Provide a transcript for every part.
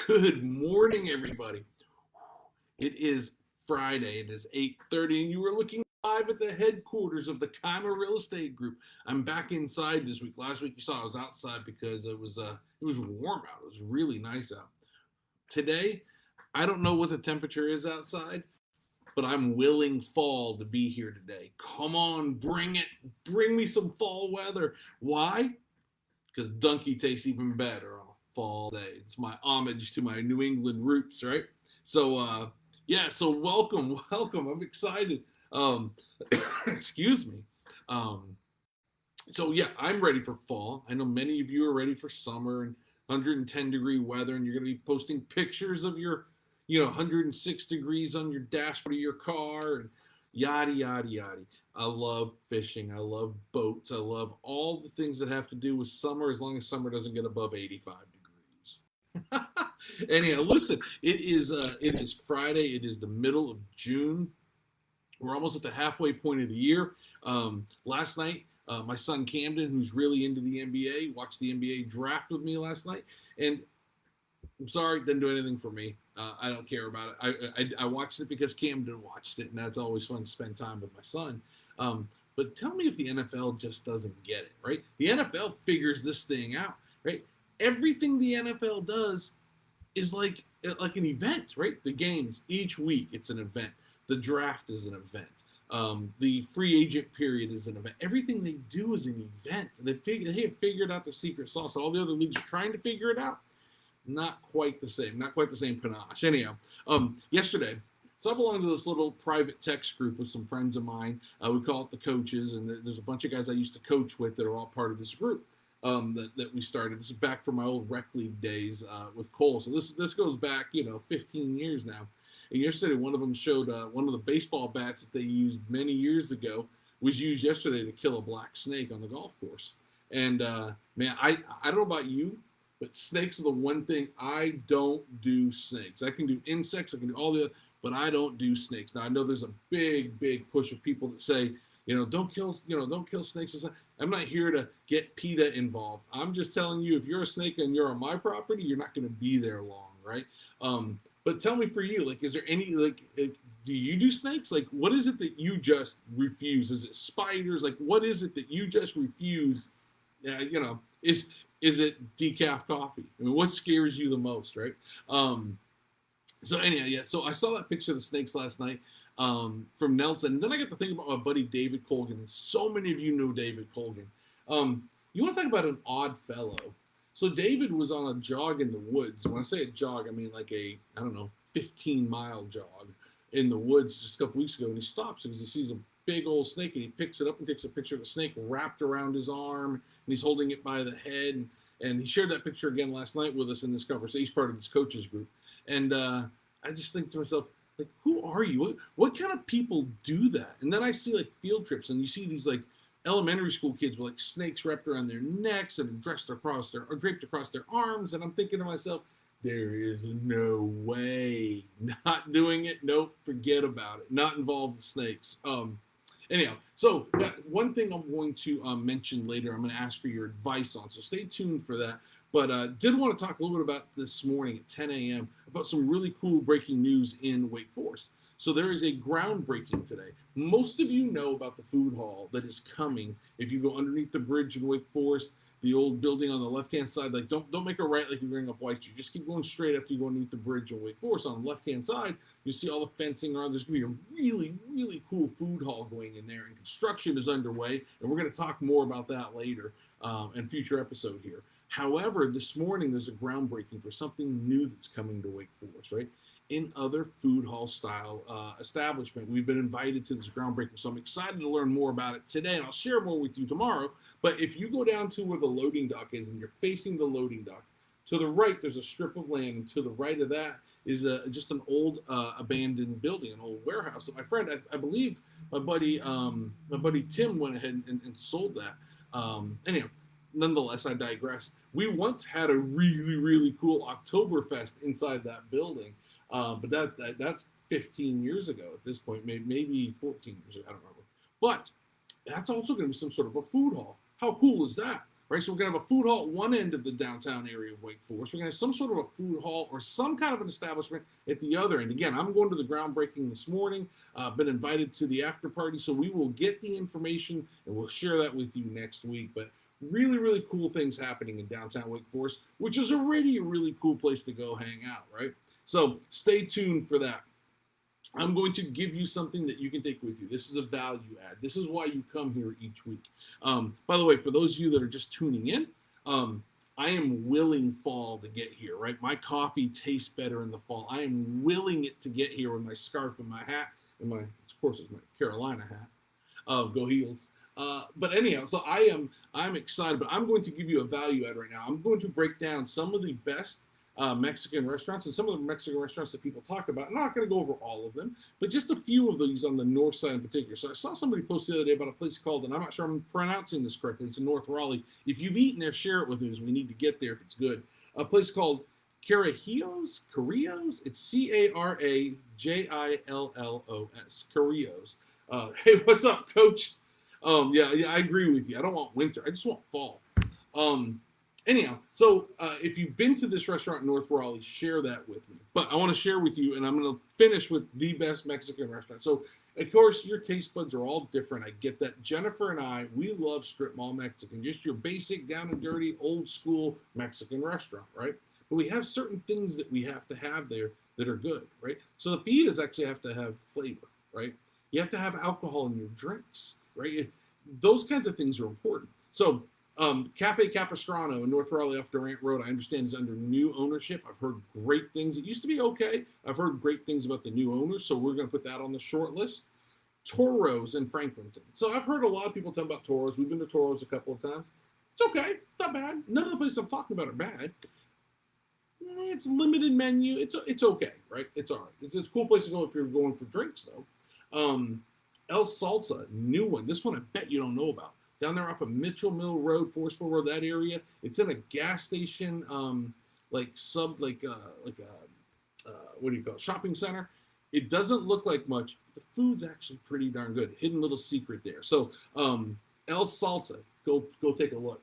Good morning, everybody. It is Friday. It is 8:30, and you are looking live at the headquarters of the Kima Real Estate Group. I'm back inside this week. Last week you saw I was outside because it was warm out. It was really nice out. Today, I don't know what the temperature is outside, but I'm willing fall to be here today. Come on, bring it. Bring me some fall weather. Why? Because Donkey tastes even better on a fall day. It's my homage to my New England roots, right? So welcome, welcome. I'm excited. Um, excuse me. Um, I'm ready for fall. I know many of you are ready for summer and 110-degree weather, and you're going to be posting pictures of your, 106 degrees on your dashboard of your car and yada yada yada. I love fishing. I love boats. I love all the things that have to do with summer, as long as summer doesn't get above 85 degrees. Anyhow, listen. It is Friday. It is the middle of June. We're almost at the halfway point of the year. Last night, my son Camden, who's really into the NBA, watched the NBA draft with me last night, and I'm sorry, didn't do anything for me. I don't care about it. I watched it because Camden watched it, and that's always fun to spend time with my son. But tell me if the NFL just doesn't get it, right? The NFL figures this thing out, right? Everything the NFL does is like an event, right? The games each week, it's an event. The draft is an event. The free agent period is an event. Everything they do is an event. They have figured out the secret sauce. All the other leagues are trying to figure it out. Not quite the same. Not quite the same panache. Anyhow, yesterday, so I belong to this little private text group with some friends of mine. We call it the coaches, and there's a bunch of guys I used to coach with that are all part of this group that we started. This is back from my old rec league days with Cole. So this goes back 15 years now. And yesterday, one of them showed one of the baseball bats that they used many years ago was used yesterday to kill a black snake on the golf course. And man, I don't know about you, but snakes are the one thing I don't do. Snakes. I can do insects. I can do all the, but I don't do snakes. Now I know there's a big push of people that say, don't kill, don't kill snakes. I'm not here to get PETA involved. I'm just telling you, if you're a snake and you're on my property, you're not going to be there long, right? But tell me, for you, like, is there any do you do snakes? Like, what is it that you just refuse? Is it spiders? Like, what is it that you just refuse? Is it decaf coffee? I mean, what scares you the most, right? So anyhow, yeah. So I saw that picture of the snakes last night from Nelson. And then I got to think about my buddy David Colgan. And so many of you know David Colgan. You want to talk about an odd fellow? So David was on a jog in the woods. When I say a jog, I mean like a, I don't know, 15-mile jog in the woods just a couple weeks ago. And he stops because he sees a big old snake, and he picks it up and takes a picture of the snake wrapped around his arm, and he's holding it by the head. And he shared that picture again last night with us in this conversation. He's part of this coaches group. And I just think to myself, like, who are you? What kind of people do that? And then I see like field trips, and you see these like elementary school kids with like snakes wrapped around their necks and draped across their arms, and I'm thinking to myself, there is no way. Not doing it. Nope, forget about it. Not involved with snakes. Anyhow, so one thing I'm going to mention later, I'm going to ask for your advice on, so stay tuned for that. But did want to talk a little bit about this morning at 10 a.m. about some really cool breaking news in Wake Forest. So there is a groundbreaking today. Most of you know about the food hall that is coming. If you go underneath the bridge in Wake Forest, the old building on the left-hand side, like don't make a right like you're going up White Street. Just keep going straight after you go underneath the bridge in Wake Forest. On the left-hand side, you see all the fencing around. There's going to be a really cool food hall going in there, and construction is underway. And we're going to talk more about that later in future episode here. However, this morning there's a groundbreaking for something new that's coming to Wake Forest, right? In other food hall style establishment. We've been invited to this groundbreaking, so I'm excited to learn more about it today, and I'll share more with you tomorrow. But if you go down to where the loading dock is and you're facing the loading dock, to the right there's a strip of land, and to the right of that is just an old abandoned building, an old warehouse. So my friend, I believe my buddy Tim went ahead and sold that. Anyhow, nonetheless, I digress. We once had a really cool Oktoberfest inside that building. But that's 15 years ago at this point, maybe 14 years ago, I don't remember. But that's also going to be some sort of a food hall. How cool is that? right? So we're going to have a food hall at one end of the downtown area of Wake Forest. We're going to have some sort of a food hall or some kind of an establishment at the other end. Again, I'm going to the groundbreaking this morning. Been invited to the after party, so we will get the information and we'll share that with you next week. But really, really cool things happening in downtown Wake Forest, which is already a really cool place to go hang out, right? So stay tuned for that. I'm going to give you something that you can take with you. This is a value add. This is why you come here each week. By the way, for those of you that are just tuning in, I am willing fall to get here, right? My coffee tastes better in the fall. I am willing it to get here with my scarf and my hat, and my, of course, it's my Carolina hat. Go Heels. But anyhow, so I'm excited, but I'm going to give you a value add right now. I'm going to break down some of the best Mexican restaurants and some of the Mexican restaurants that people talk about. I'm not going to go over all of them, but just a few of these on the north side in particular. So I saw somebody post the other day about a place called, and I'm not sure I'm pronouncing this correctly, it's in North Raleigh. If you've eaten there, share it with me, as we need to get there if it's good. A place called Carajillos. It's Carajillos. Carajillos. Hey, what's up, Coach? Yeah, I agree with you. I don't want winter. I just want fall. Anyhow, so if you've been to this restaurant in North Raleigh, share that with me. But I want to share with you, and I'm going to finish with the best Mexican restaurant. So, of course, your taste buds are all different. I get that. Jennifer and I, we love strip mall Mexican, just your basic, down and dirty, old school Mexican restaurant, right? But we have certain things that we have to have there that are good, right? So the fajitas actually have to have flavor, right? You have to have alcohol in your drinks, right? Those kinds of things are important. So Cafe Capistrano in North Raleigh off Durant Road, I understand, is under new ownership. I've heard great things. It used to be okay. I've heard great things about the new owners, so we're going to put that on the short list. Toro's in Franklinton. So I've heard a lot of people talk about Toro's. We've been to Toro's a couple of times. It's okay. It's not bad. None of the places I'm talking about are bad. It's limited menu. It's okay, right? It's all right. It's a cool place to go if you're going for drinks, though. El Salsa, new one. This one I bet you don't know about. Down there off of Mitchell Mill Road, Forestville Road, that area. It's in a gas station, what do you call it? Shopping center. It doesn't look like much. The food's actually pretty darn good. Hidden little secret there. So El Salsa, go take a look.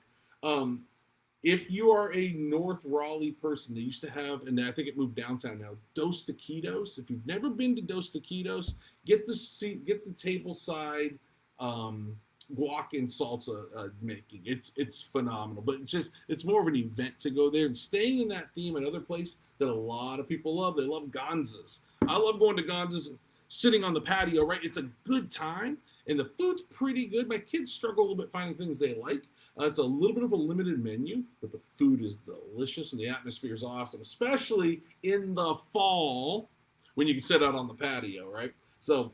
If you are a North Raleigh person, they used to have, and I think it moved downtown now, Dos Taquitos. If you've never been to Dos Taquitos, get the table side guac and salsa making. It's phenomenal, but it's more of an event to go there. And staying in that theme, another place that a lot of people love, they love Gonza's. I love going to Gonza's and sitting on the patio, right? It's a good time, and the food's pretty good. My kids struggle a little bit finding things they like. It's a little bit of a limited menu, but the food is delicious and the atmosphere is awesome, especially in the fall when you can sit out on the patio, right? So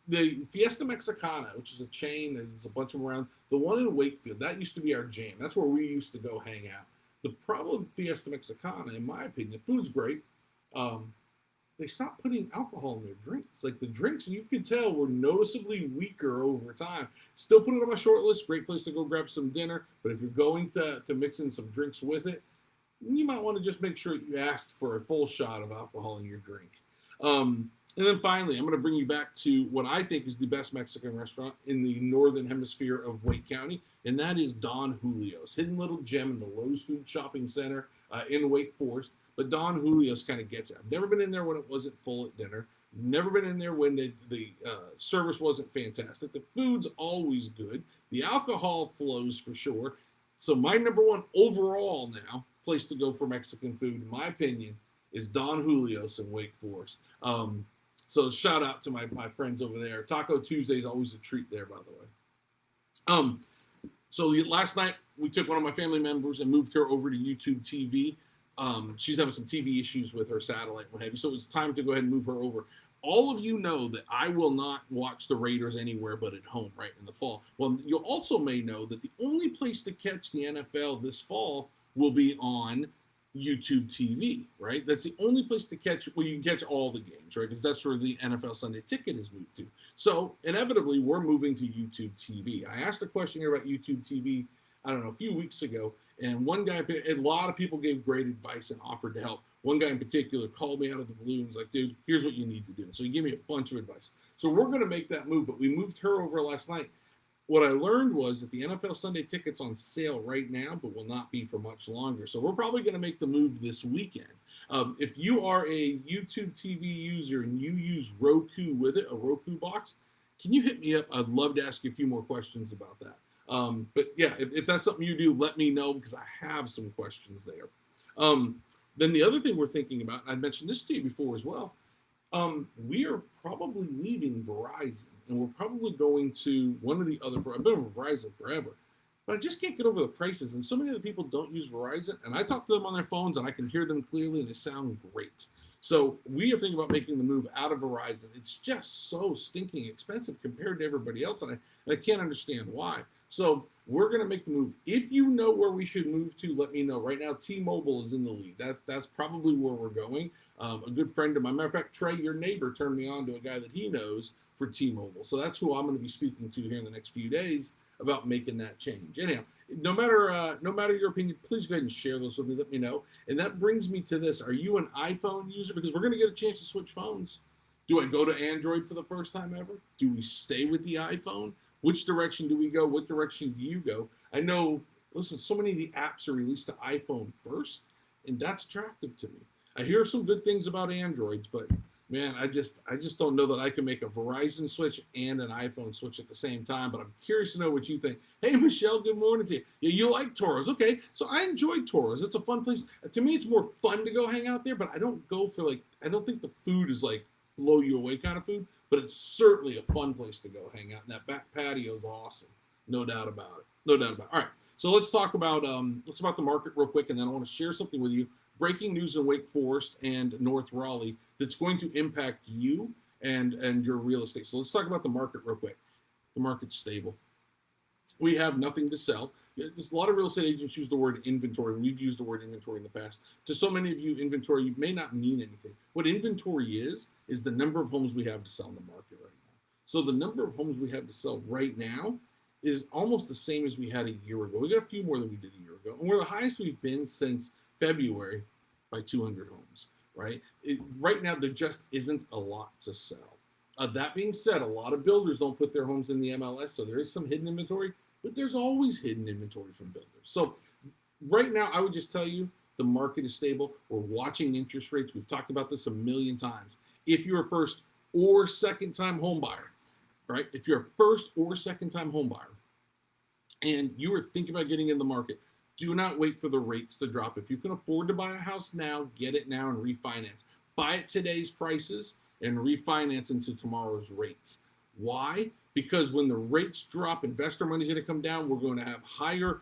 the Fiesta Mexicana, which is a chain, there's a bunch of them around. The one in Wakefield, that used to be our jam. That's where we used to go hang out. The problem with Fiesta Mexicana, in my opinion, the food's great. They stopped putting alcohol in their drinks. Like the drinks, you could tell, were noticeably weaker over time. Still put it on my short list. Great place to go grab some dinner. But if you're going to mix in some drinks with it, you might want to just make sure you ask for a full shot of alcohol in your drink. And then finally, I'm going to bring you back to what I think is the best Mexican restaurant in the northern hemisphere of Wake County, and that is Don Julio's. Hidden little gem in the Lowe's Food Shopping Center in Wake Forest. But Don Julio's kind of gets it. I've never been in there when it wasn't full at dinner. Never been in there when the service wasn't fantastic. The food's always good. The alcohol flows for sure. So my number one overall now place to go for Mexican food, in my opinion, is Don Julio's in Wake Forest. So shout out to my friends over there. Taco Tuesday is always a treat there, by the way. So last night we took one of my family members and moved her over to YouTube TV. She's having some TV issues with her satellite, what have you. So it was time to go ahead and move her over. All of you know that I will not watch the Raiders anywhere but at home, right, in the fall. Well, you also may know that the only place to catch the NFL this fall will be on YouTube TV, right? That's the only place to catch, well, you can catch all the games, right? Because that's where the NFL Sunday Ticket is moved to. So inevitably, we're moving to YouTube TV. I asked a question here about YouTube TV, I don't know, a few weeks ago, and one guy, a lot of people gave great advice and offered to help. One guy in particular called me out of the blue and was like, dude, here's what you need to do. So he gave me a bunch of advice. So we're going to make that move, but we moved her over last night. what I learned was that the NFL Sunday ticket's on sale right now, but will not be for much longer. So we're probably going to make the move this weekend. If you are a YouTube TV user and you use Roku with it, a Roku box, can you hit me up? I'd love to ask you a few more questions about that. But yeah, if that's something you do, let me know because I have some questions there. Then the other thing we're thinking about, I mentioned this to you before as well, we are probably leaving Verizon and we're probably going to one of the other. I've been with Verizon forever, but I just can't get over the prices. And so many other people don't use Verizon, and I talk to them on their phones and I can hear them clearly and they sound great. So we are thinking about making the move out of Verizon. It's just so stinking expensive compared to everybody else, and I can't understand why. So we're going to make the move. If you know where we should move to, let me know. Right now, T-Mobile is in the lead. That's probably where we're going. A good friend of mine, matter of fact, Trey, your neighbor, turned me on to a guy that he knows for T-Mobile. So that's who I'm going to be speaking to here in the next few days about making that change. Anyhow, no matter your opinion, please go ahead and share those with me. Let me know. And that brings me to this: are you an iPhone user? Because we're going to get a chance to switch phones. Do I go to Android for the first time ever? Do we stay with the iPhone? Which direction do we go? What direction do you go? I know, listen, so many of the apps are released to iPhone first, and that's attractive to me. I hear some good things about Androids, but man, I just don't know that I can make a Verizon switch and an iPhone switch at the same time. But I'm curious to know what you think. Hey, Michelle, good morning to you. Yeah, you like Toros. Okay, so I enjoy Toros. It's a fun place. To me, it's more fun to go hang out there, but I don't go for I don't think the food is like blow you away kind of food, but it's certainly a fun place to go hang out. And that back patio is awesome. No doubt about it. No doubt about it. All right, so let's talk about the market real quick, and then I want to share something with you. Breaking news in Wake Forest and North Raleigh that's going to impact you and your real estate. So let's talk about the market real quick. The market's stable. We have nothing to sell. There's a lot of real estate agents use the word inventory, and we've used the word inventory in the past. To so many of you, inventory may not mean anything. What inventory is the number of homes we have to sell in the market right now. So the number of homes we have to sell right now is almost the same as we had a year ago. We got a few more than we did a year ago, and we're the highest we've been since February by 200 homes, right? Right now, there just isn't a lot to sell. That being said, a lot of builders don't put their homes in the MLS, so there is some hidden inventory, but there's always hidden inventory from builders. So right now, I would just tell you the market is stable. We're watching interest rates. We've talked about this a million times. If you're a first or second time home buyer, right? If you're a first or second time home buyer and you are thinking about getting in the market, do not wait for the rates to drop. If you can afford to buy a house now, get it now and refinance. Buy at today's prices and refinance into tomorrow's rates. Why? Because when the rates drop, investor money is going to come down. We're going to have higher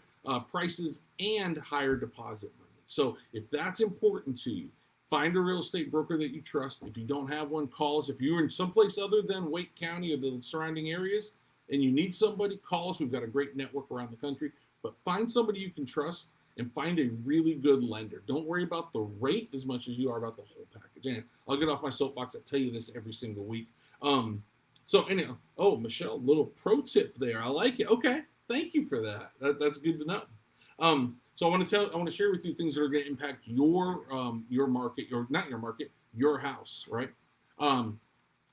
prices and higher deposit money. So if that's important to you, find a real estate broker that you trust. If you don't have one, call us. If you're in someplace other than Wake County or the surrounding areas and you need somebody, call us. We've got a great network around the country. But find somebody you can trust and find a really good lender. Don't worry about the rate as much as you are about the whole package. And I'll get off my soapbox. I tell you this every single week. So anyhow, oh, Michelle, little pro tip there. I like it. Okay, thank you for that. That's good to know. So I want to share with you things that are going to impact your market, your house, right?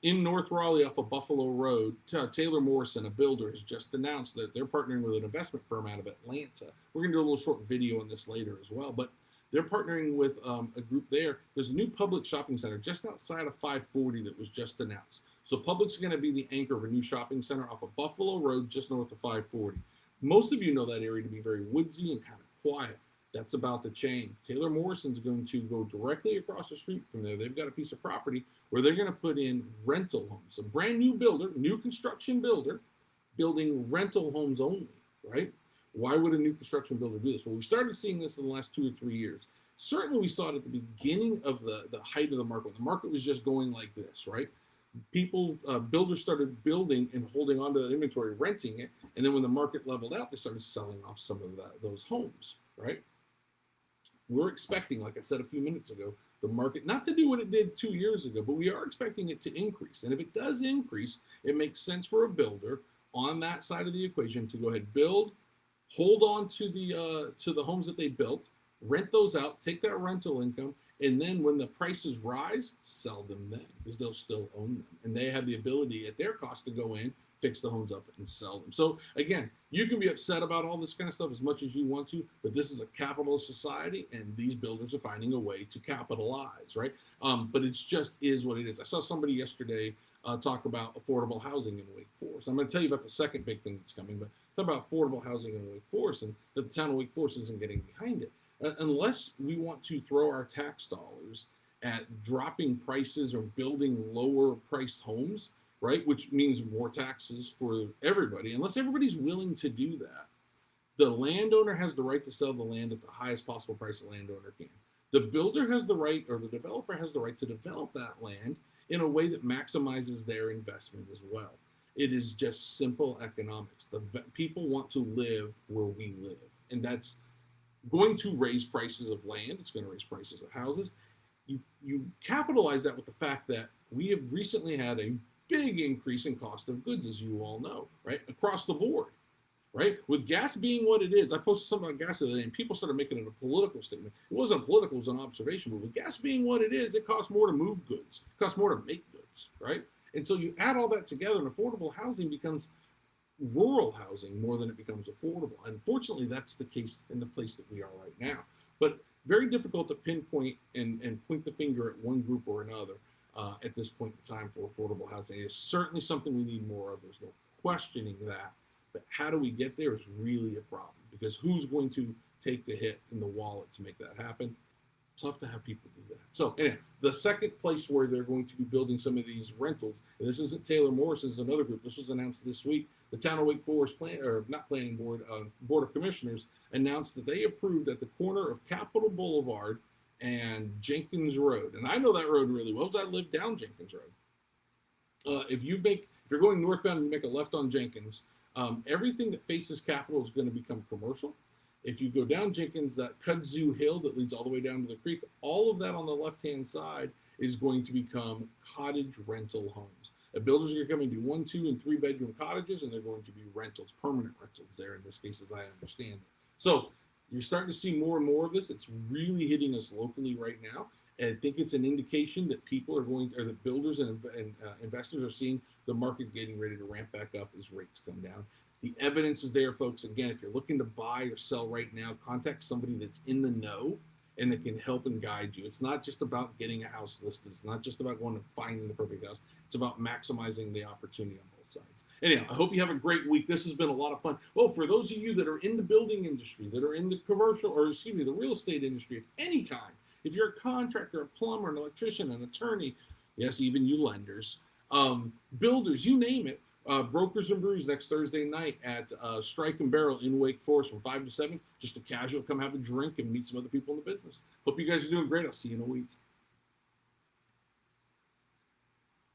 In North Raleigh off of Buffalo Road, Taylor Morrison, a builder, has just announced that they're partnering with an investment firm out of Atlanta. We're going to do a little short video on this later as well, but they're partnering with a group there. There's a new Publix shopping center just outside of 540 that was just announced. So Publix is going to be the anchor of a new shopping center off of Buffalo Road just north of 540. Most of you know that area to be very woodsy and kind of quiet. That's about to change. Taylor Morrison's going to go directly across the street from there. They've got a piece of property where they're going to put in rental homes. A brand new builder, new construction builder, building rental homes only, right? Why would a new construction builder do this? Well, we started seeing this in the last 2 or 3 years. Certainly we saw it at the beginning of the height of the market. The market was just going like this, right? Builders started building and holding onto that inventory, renting it. And then when the market leveled out, they started selling off some of those homes, right? We're expecting, like I said a few minutes ago, the market not to do what it did 2 years ago, but we are expecting it to increase. And if it does increase, it makes sense for a builder on that side of the equation to go ahead, build, hold on to the homes that they built, rent those out, take that rental income, and then when the prices rise, sell them then because they'll still own them. And they have the ability at their cost to go in, fix the homes up and sell them. So again, you can be upset about all this kind of stuff as much as you want to, but this is a capitalist society, and these builders are finding a way to capitalize, right? But it's just is what it is. I saw somebody yesterday talk about affordable housing in Wake Forest. I'm going to tell you about the second big thing that's coming, but talk about affordable housing in Wake Forest, and that the town of Wake Forest isn't getting behind it. Unless we want to throw our tax dollars at dropping prices or building lower priced homes, right, which means more taxes for everybody, unless everybody's willing to do that, the landowner has the right to sell the land at the highest possible price the landowner can. The builder has the right, or the developer has the right to develop that land in a way that maximizes their investment as well. It is just simple economics. The people want to live where we live, and that's going to raise prices of land. It's going to raise prices of houses. You capitalize that with the fact that we have recently had a big increase in cost of goods, as you all know, right? Across the board, right? With gas being what it is, I posted something on gas the other day, and people started making it a political statement. It wasn't political, it was an observation, but with gas being what it is, it costs more to move goods. It costs more to make goods, right? And so you add all that together, and affordable housing becomes rural housing more than it becomes affordable. Unfortunately, that's the case in the place that we are right now. But very difficult to pinpoint and point the finger at one group or another at this point in time for affordable housing. It is certainly something we need more of. There's no questioning that. But how do we get there is really a problem, because who's going to take the hit in the wallet to make that happen? Tough to have people do that. So anyway, the second place where they're going to be building some of these rentals, and this isn't Taylor Morrison's, another group. This was announced this week. The town of Wake Forest Planning Board, Board of Commissioners announced that they approved at the corner of Capitol Boulevard and Jenkins Road. And I know that road really well because I live down Jenkins Road. If you're going northbound and you make a left on Jenkins, everything that faces Capitol is going to become commercial. If you go down Jenkins, that Kudzu Hill that leads all the way down to the creek, all of that on the left-hand side is going to become cottage rental homes. The builders are going to come and do 1, 2, and 3 bedroom cottages, and they're going to be rentals, permanent rentals there in this case, as I understand it. So you're starting to see more and more of this. It's really hitting us locally right now. And I think it's an indication that people are going, or that builders and investors are seeing the market getting ready to ramp back up as rates come down. The evidence is there, folks. Again, if you're looking to buy or sell right now, contact somebody that's in the know and that can help and guide you. It's not just about getting a house listed. It's not just about going and finding the perfect house. It's about maximizing the opportunity on both sides. Anyhow, I hope you have a great week. This has been a lot of fun. Well, for those of you that are in the building industry, that are in the commercial, or excuse me, the real estate industry of any kind, if you're a contractor, a plumber, an electrician, an attorney, yes, even you lenders, builders, you name it, Brokers and Brews next Thursday night at Strike and Barrel in Wake Forest from 5 to 7. Just a casual, come have a drink and meet some other people in the business. Hope you guys are doing great. I'll see you in a week.